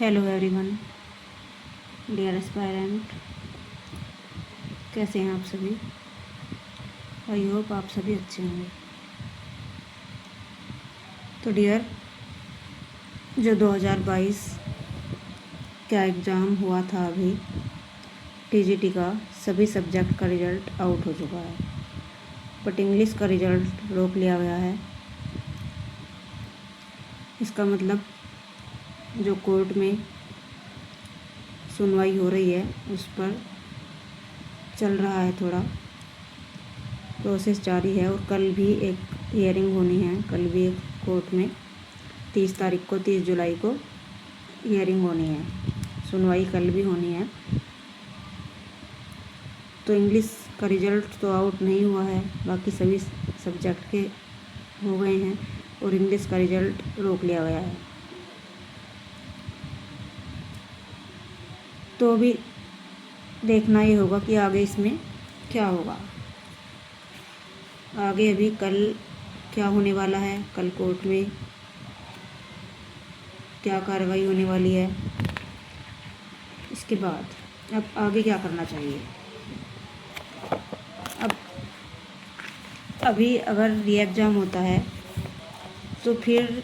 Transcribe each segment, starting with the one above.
Hello everyone, dear aspirant, कैसे हैं आप सभी। आई होप आप सभी अच्छे होंगे। तो डियर, जो 2022 का एग्ज़ाम हुआ था अभी टीजीटी का, सभी सब्जेक्ट का रिज़ल्ट आउट हो चुका है, बट इंग्लिश का रिज़ल्ट रोक लिया गया है। इसका मतलब जो कोर्ट में सुनवाई हो रही है उस पर चल रहा है, थोड़ा प्रोसेस जारी है। और कल भी एक हियरिंग होनी है, कल भी एक कोर्ट में 30 जुलाई को हियरिंग होनी है, सुनवाई कल भी होनी है। तो इंग्लिश का रिज़ल्ट तो आउट नहीं हुआ है, बाकी सभी सब्जेक्ट के हो गए हैं और इंग्लिश का रिज़ल्ट रोक लिया गया है। तो अभी देखना ये होगा कि आगे इसमें क्या होगा। आगे अभी कल क्या होने वाला है, कल कोर्ट में क्या कार्रवाई होने वाली है, इसके बाद अब आगे क्या करना चाहिए। अब अभी अगर री एग्ज़ाम होता है तो फिर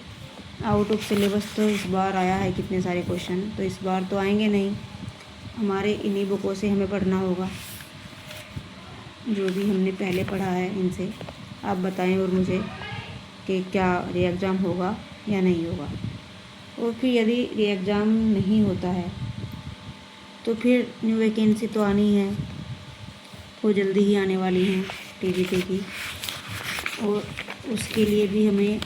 आउट ऑफ सिलेबस तो इस बार आया है कितने सारे क्वेश्चन, तो इस बार तो आएंगे नहीं। हमारे इन्हीं बुकों से हमें पढ़ना होगा, जो भी हमने पहले पढ़ा है इनसे। आप बताएं और मुझे कि क्या री एग्ज़ाम होगा या नहीं होगा। और फिर यदि री एग्ज़ाम नहीं होता है तो फिर न्यू वैकेंसी तो आनी है, वो जल्दी ही आने वाली हैं टीजीटी की, और उसके लिए भी हमें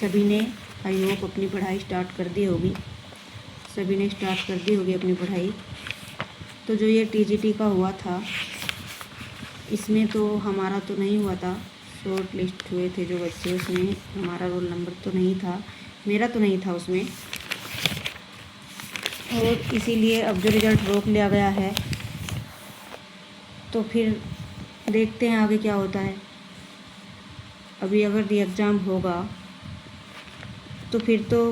सभी ने आई होप अपनी पढ़ाई स्टार्ट कर दी होगी, सभी ने स्टार्ट कर दी होगी अपनी पढ़ाई। तो जो ये टीजीटी का हुआ था, इसमें तो हमारा तो नहीं हुआ था, शॉर्ट लिस्ट हुए थे जो बच्चे, उसमें हमारा रोल नंबर तो नहीं था, मेरा तो नहीं था उसमें। और इसीलिए अब जो रिज़ल्ट रोक लिया गया है, तो फिर देखते हैं आगे क्या होता है। अभी अगर री एग्ज़ाम होगा तो फिर तो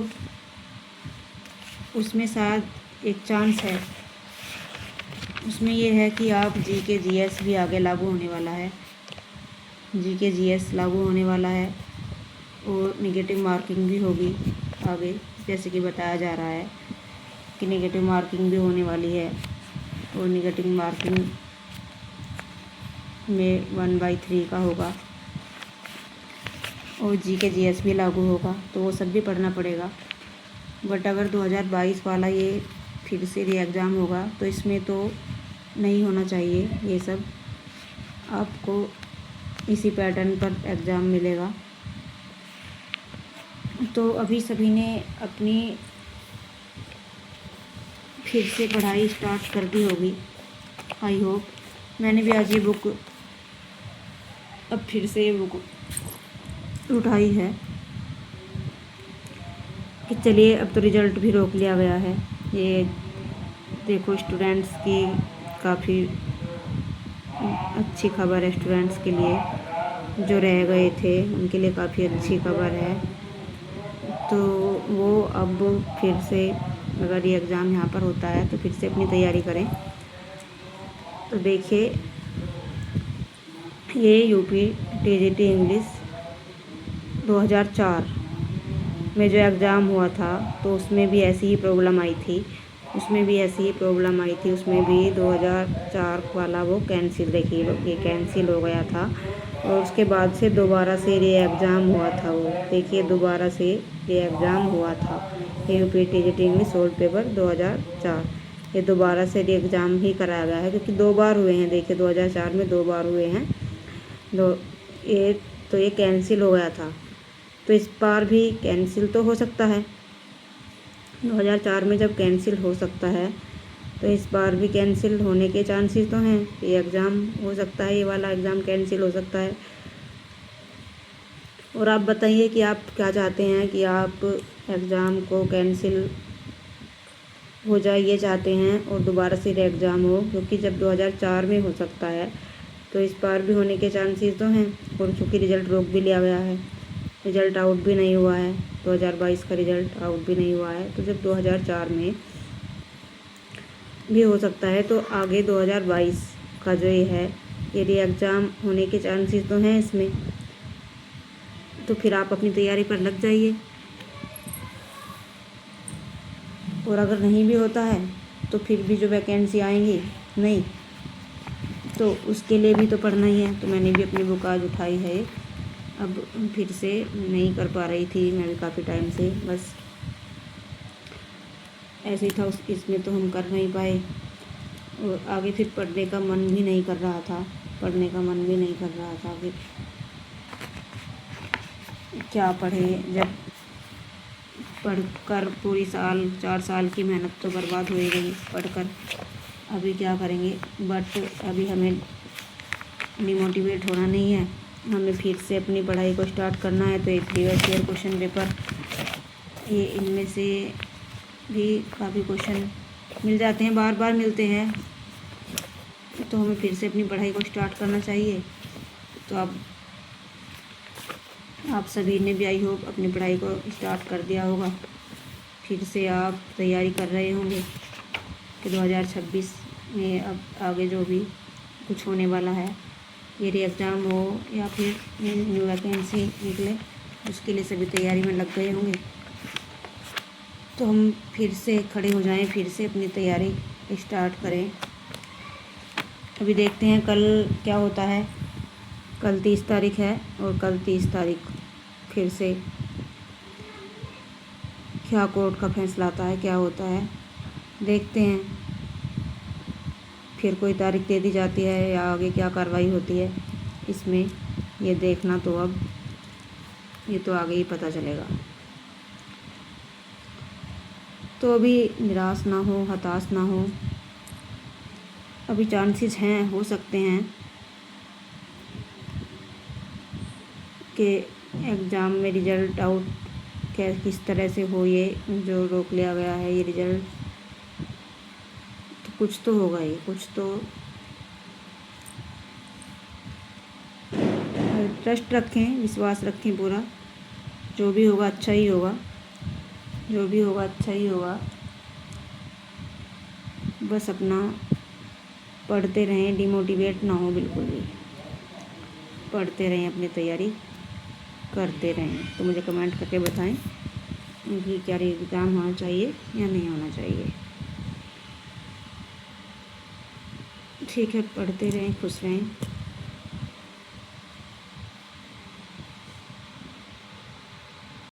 उसमें शायद एक चांस है, उसमें ये है कि आप जीके जीएस भी आगे लागू होने वाला है, जीके जीएस लागू होने वाला है और नेगेटिव मार्किंग भी होगी आगे, जैसे कि बताया जा रहा है कि नेगेटिव मार्किंग भी होने वाली है। और नेगेटिव मार्किंग में 1/3 का होगा और जीके जीएस भी लागू होगा, तो वो सब भी पढ़ना पड़ेगा। बट अगर 2022 वाला ये फिर से री एग्ज़ाम होगा तो इसमें तो नहीं होना चाहिए ये सब, आपको इसी पैटर्न पर एग्ज़ाम मिलेगा। तो अभी सभी ने अपनी फिर से पढ़ाई स्टार्ट कर दी होगी, आई होप। मैंने भी आज ये बुक, अब फिर से ये बुक उठाई है कि चलिए अब तो रिज़ल्ट भी रोक लिया गया है। ये देखो, स्टूडेंट्स की काफ़ी अच्छी खबर है, स्टूडेंट्स के लिए जो रह गए थे उनके लिए काफ़ी अच्छी खबर है। तो वो अब फिर से अगर ये एग्ज़ाम यहाँ पर होता है तो फिर से अपनी तैयारी करें। तो देखिए, ये यूपी टीजीटी इंग्लिश 2004 में जो एग्ज़ाम हुआ था तो उसमें भी ऐसी ही प्रॉब्लम आई थी, उसमें भी 2004 वाला वो कैंसिल, देखिए ये कैंसिल हो गया था। और उसके बाद से दोबारा से री एग्ज़ाम हुआ था, वो देखिए दोबारा से री एग्ज़ाम हुआ था। UP TGT English old paper 2004, ये दोबारा से री एग्ज़ाम ही कराया गया है, क्योंकि 2 बार हुए हैं। देखिए 2004 में 2 बार हुए हैं, ये कैंसिल हो गया था, तो इस बार भी कैंसिल तो हो सकता है। 2004 में जब कैंसिल हो सकता है तो इस बार भी कैंसिल होने के चांसेस तो हैं, ये एग्ज़ाम हो सकता है, ये वाला एग्ज़ाम कैंसिल हो सकता है। और आप बताइए कि आप क्या चाहते हैं, कि आप एग्ज़ाम को कैंसिल हो जाए ये चाहते हैं और दोबारा से एग्ज़ाम हो, क्योंकि जब 2004 में हो सकता है तो इस बार भी होने के चांसेस तो हैं। और चूँकि रिज़ल्ट रोक भी लिया गया है रिज़ल्ट आउट भी नहीं हुआ है, 2022 का रिज़ल्ट आउट भी नहीं हुआ है। तो जब 2004 में भी हो सकता है तो आगे 2022 का जो ये है ये री एग्ज़ाम होने के चांसेस तो हैं इसमें। तो फिर आप अपनी तैयारी पर लग जाइए। और अगर नहीं भी होता है तो फिर भी जो वैकेंसी आएंगी नहीं, तो उसके लिए भी तो पढ़ना ही है। तो मैंने भी अपनी बुक आज उठाई है। अब फिर से नहीं कर पा रही थी मैं भी काफ़ी टाइम से, बस ऐसे ही था। इसमें तो हम कर नहीं पाए और आगे फिर पढ़ने का मन भी नहीं कर रहा था, कि क्या पढ़े। जब पढ़कर पूरी 4 साल की मेहनत तो बर्बाद हो ही गई पढ़कर। अभी क्या करेंगे, बट अभी हमें डिमोटिवेट होना नहीं है, हमें फिर से अपनी पढ़ाई को स्टार्ट करना है। तो एक प्रीवियस ईयर क्वेश्चन पेपर, ये इनमें से भी काफ़ी क्वेश्चन मिल जाते हैं, बार बार मिलते हैं, तो हमें फिर से अपनी पढ़ाई को स्टार्ट करना चाहिए। तो आप सभी ने भी आई होप अपनी पढ़ाई को स्टार्ट कर दिया होगा। फिर से आप तैयारी कर रहे होंगे कि 2026 में अब आगे जो भी कुछ होने वाला है, ये री एग्ज़ाम हो या फिर न्यू वैकेंसी निकले, उसके लिए सभी तैयारी में लग गए होंगे। तो हम फिर से खड़े हो जाएं, फिर से अपनी तैयारी स्टार्ट करें। अभी देखते हैं कल क्या होता है। कल 30 तारीख है और कल 30 तारीख फिर से क्या कोर्ट का फैसला आता है, क्या होता है, देखते हैं। फिर कोई तारीख दे दी जाती है या आगे क्या कार्रवाई होती है इसमें, ये देखना तो अब ये तो आगे ही पता चलेगा। तो अभी निराश ना हो, हताश ना हो, अभी चांसेस हैं, हो सकते हैं कि एग्ज़ाम में रिज़ल्ट आउट किस तरह से हो, ये जो रोक लिया गया है ये रिज़ल्ट, तो कुछ तो होगा, ये कुछ तो। ट्रस्ट रखें, विश्वास रखें पूरा, जो भी होगा अच्छा ही होगा, जो भी होगा अच्छा ही होगा। बस अपना पढ़ते रहें, डिमोटिवेट ना हो बिल्कुल भी, पढ़ते रहें, अपनी तैयारी करते रहें। तो मुझे कमेंट करके बताएं कि क्या एग्ज़ाम होना चाहिए या नहीं होना चाहिए। ठीक है, पढ़ते रहें, खुश रहें।